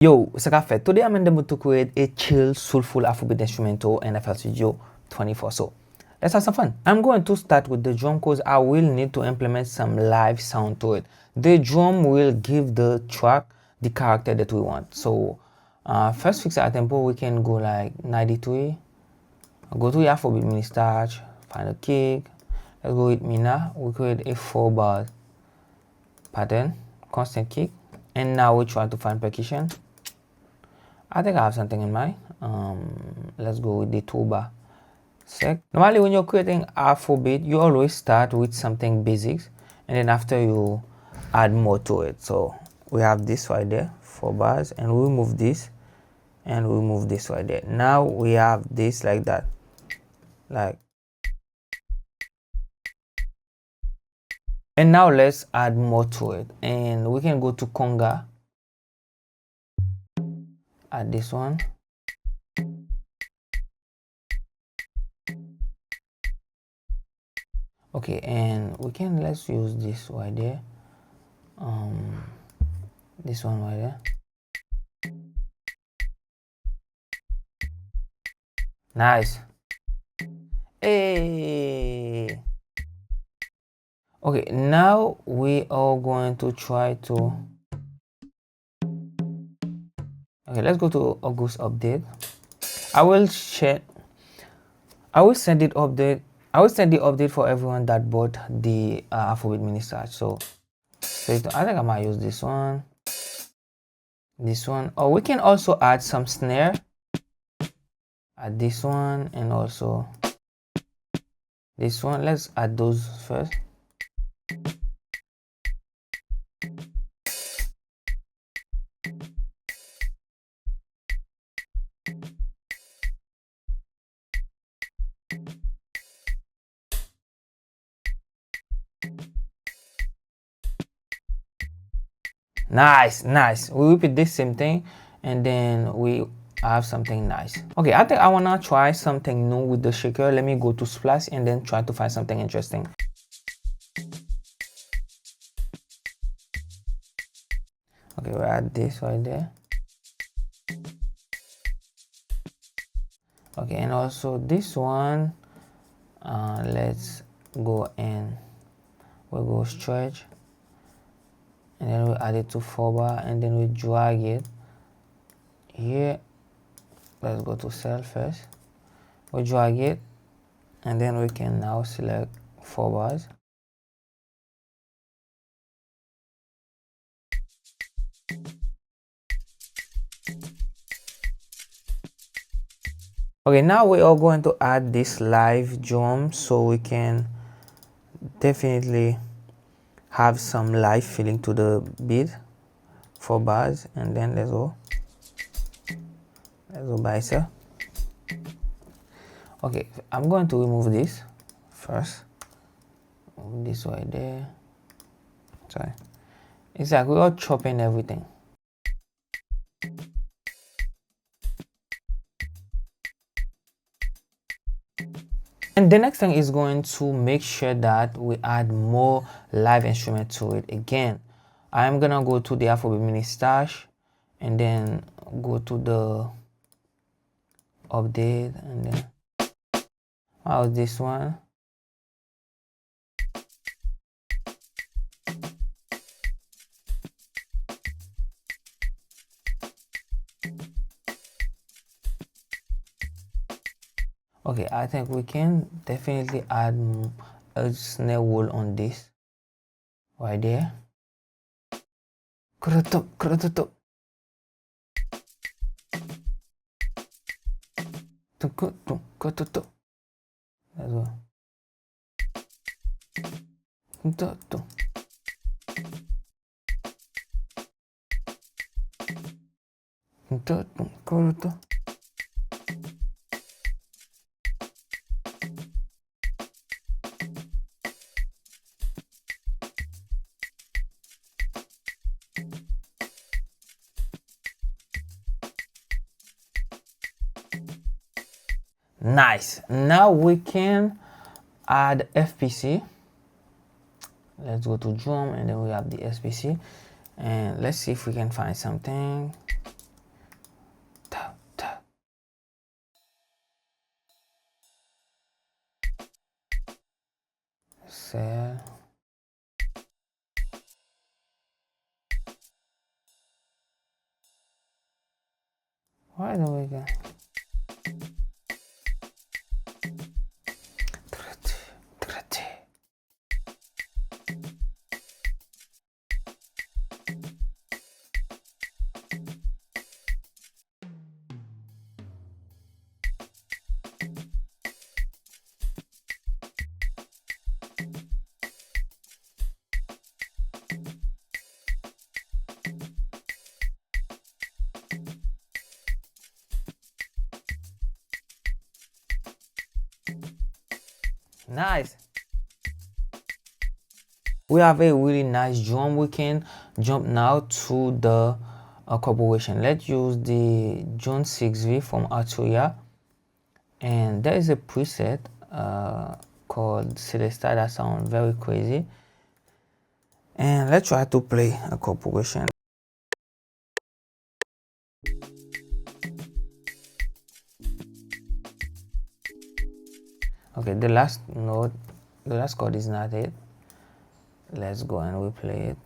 Yo, what's up, fait? Today I'm in the mood to create a chill, soulful Afrobeat instrumental in FL Studio 24. So let's have some fun. I'm going to start with the drum because I will need to implement some live sound to it. The drum will give the track the character that we want. So first fix our tempo, we can go like 93. Go to the Afrobeat mini starch, find a kick. Let's go with Mina. We create a 4-bar pattern, constant kick. And now we try to find percussion. I think I have something in mind. Let's go with the tuba sec. Normally when you're creating Afrobeat, you always start with something basics and then after you add more to it. So we have this right there, 4 bars, and we move this and we move this right there. Now we have this like that. And now let's add more to it. And we can go to conga. Add this one. Okay, and let's use this right there. This one right there. Nice. Hey. Okay, now we are going to try to. Okay, let's go to August update. I will send the update for everyone that bought the Afrobeat mini starch. So I think I might use this one, or we can also add some snare. Add this one and also this one. Let's add those first. Nice. We repeat this same thing and then we have something nice. Okay, I think I wanna try something new with the shaker. Let me go to Splash and then try to find something interesting. Okay, we add this right there. Okay, and also this one, let's go and we'll go stretch. And then we add it to 4-bar and then we drag it here. Let's go to cell first. We drag it and then we can now select 4 bars. Okay, now we are going to add this live drum so we can definitely have some live feeling to the beat. 4 bars and then let's go bicep. Okay, I'm going to remove this first. Move this right there. Sorry, it's like we are chopping everything. And the next thing is going to make sure that we add more live instrument to it. Again, I'm gonna go to the Afrobeat mini stash and then go to the update and then this one. Okay, I think we can definitely add a snare hole on this right there. That's all. Nice. Now we can add FPC. Let's go to drum and then we have the SPC and let's see if we can find something. Excel. Why do we get? Nice. We have a really nice drum. We can jump now to the corporation. Let's use the John 6V from Arturia, and there is a preset called Celesta that sounds very crazy, and let's try to play a corporation. Okay, the last note, the last chord is not it. Let's go and we play it.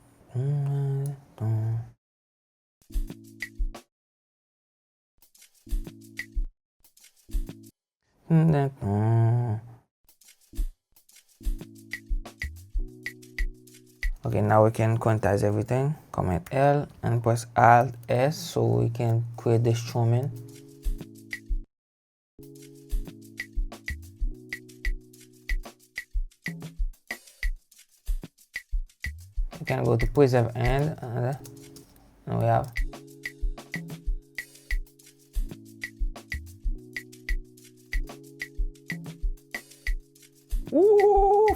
Okay, now we can quantize everything. Command L and press Alt S so we can create the strumming. You can go to preserve end, and we have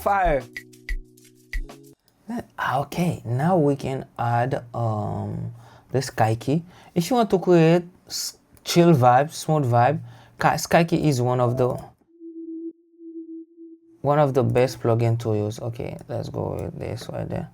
fire. Okay, now we can add the sky key. If you want to create chill vibe, smooth vibe, sky key is one of the best plugin to use. Okay, let's go with this right there.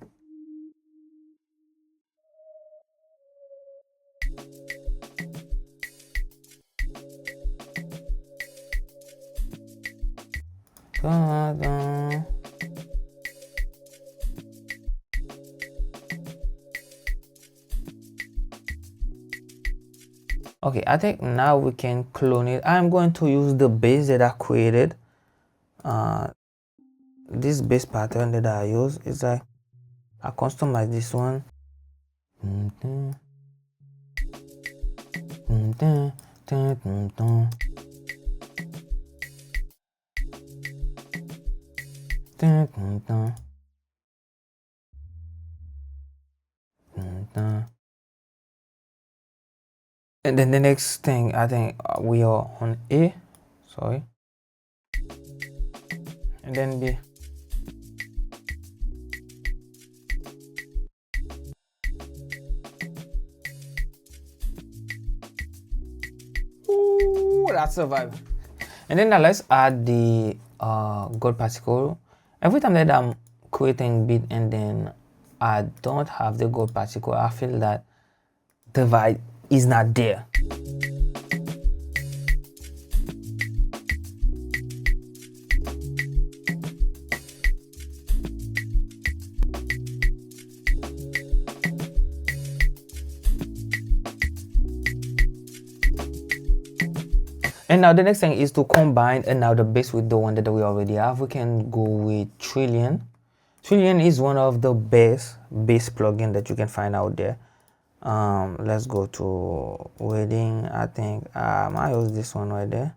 Okay, I think now we can clone it. I'm going to use the bass that I created. This bass pattern that I use is like I customize this one. And then the next thing, I think we are on A, sorry, and then B. Ooh, that's a vibe. And then now let's add the gold particle. Every time that I'm creating beat and then I don't have the gold particle, I feel that the vibe is not there. And now the next thing is to combine another bass with the one that we already have. We can go with Trillion. Trillion is one of the best bass plugin that you can find out there. Let's go to wedding. I think I use this one right there.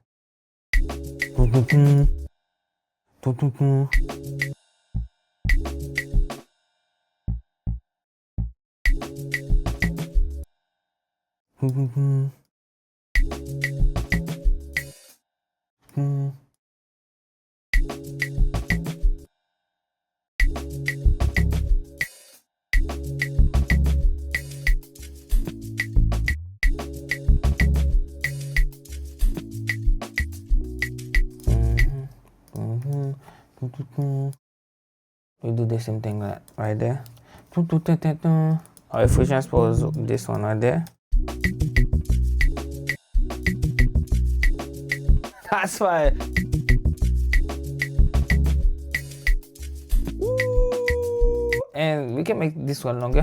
We do the same thing right there. Or if we transpose this one right there, that's fine. And we can make this one longer.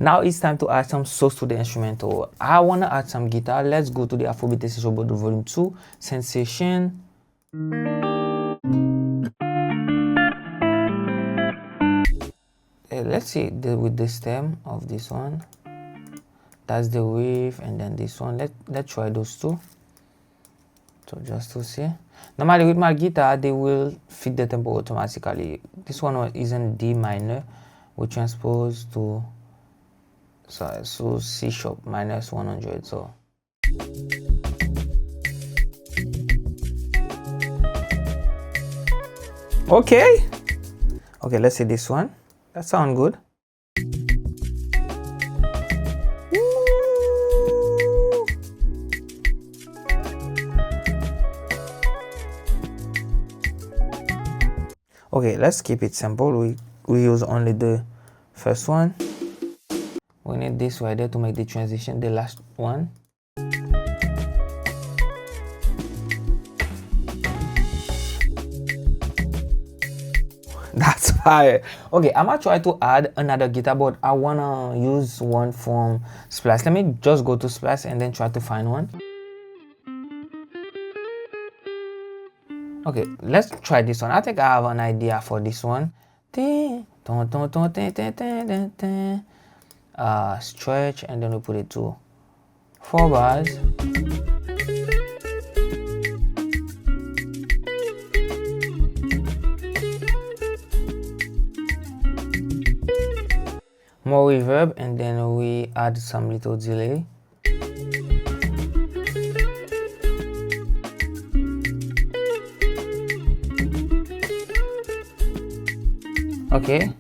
Now it's time to add some sauce to the instrumental. I want to add some guitar. Let's go to the Afrobeat Essential Board Volume 2, Sensation. Let's see with the stem of this one. That's the wave, and then this one. Let's try those two. So just to see. Normally with my guitar, they will fit the tempo automatically. This one is in D minor. We transpose to so C sharp minus 100. So okay, let's see this one. That sounds good. Okay, let's keep it simple. We use only the first one. We need this right there to make the transition, the last one. That's fire. Okay, I'm gonna try to add another guitar, but I wanna use one from Splash. Let me just go to Splash and then try to find one. Okay, let's try this one. I think I have an idea for this one. Stretch, and then we put it to 4 bars. More reverb, and then we add some little delay. Okay.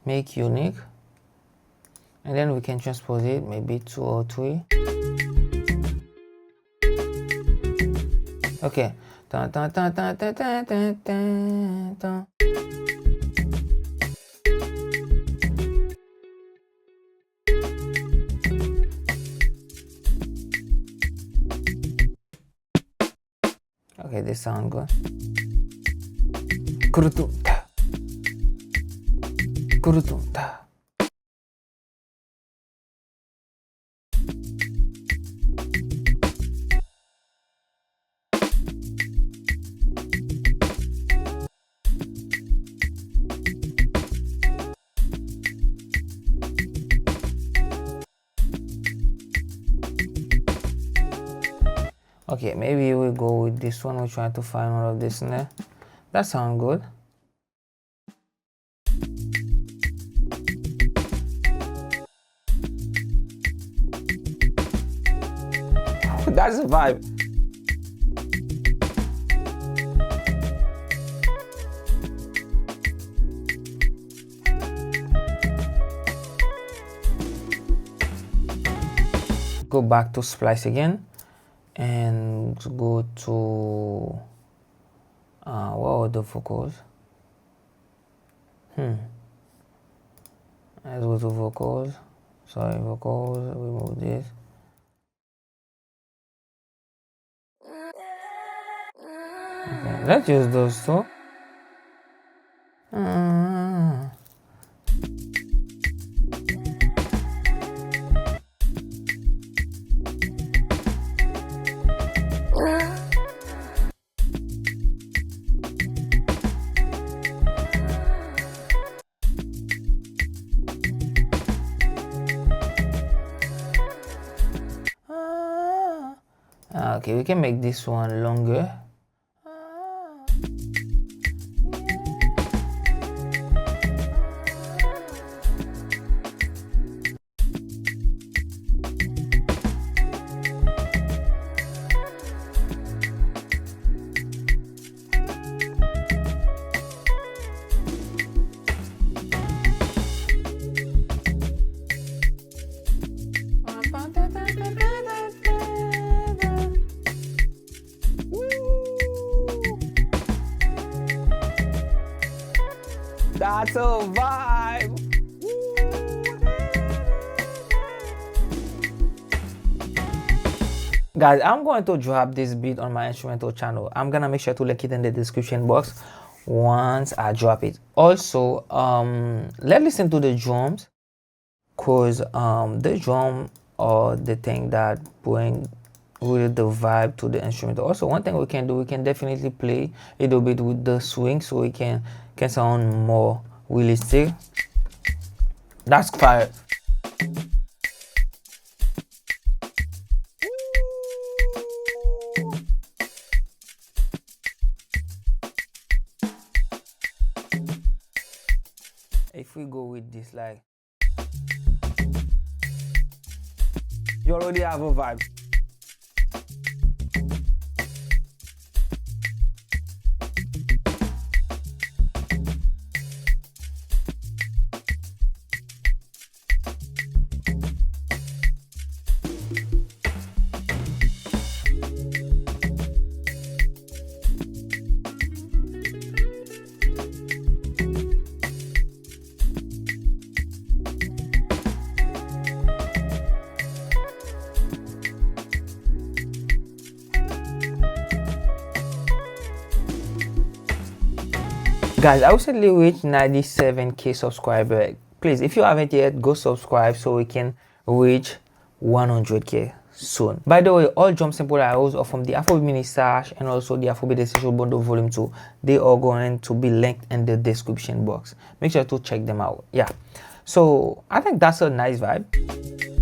Make unique, and then we can transpose it maybe 2 or 3. Okay. Okay, this sounds good. Okay, maybe we go with this one. We'll try to find all of this in there. That sounds good. That's the vibe. Go back to Splice again and go to what are the vocals? Let's go to vocals. Sorry, vocals. Remove this. Okay, let's use those two. Okay, we can make this one longer. That's a vibe. Guys, I'm going to drop this beat on my instrumental channel. I'm gonna make sure to link it in the description box once I drop it. Also, let's listen to the drums, cause the drum are the thing that bring really the vibe to the instrument. Also, one thing we can do, we can definitely play a little bit with the swing, so it can sound more realistic. That's fire. If we go with this, like, you already have a vibe. Guys, I recently reached 97k subscribers. Please, if you haven't yet, go subscribe so we can reach 100k soon. By the way, all drum sample I use are from the Afrobeat mini stash and also the Afrobeat Essential Bundle Volume 2. They are going to be linked in the description box. Make sure to check them out. Yeah. So I think that's a nice vibe.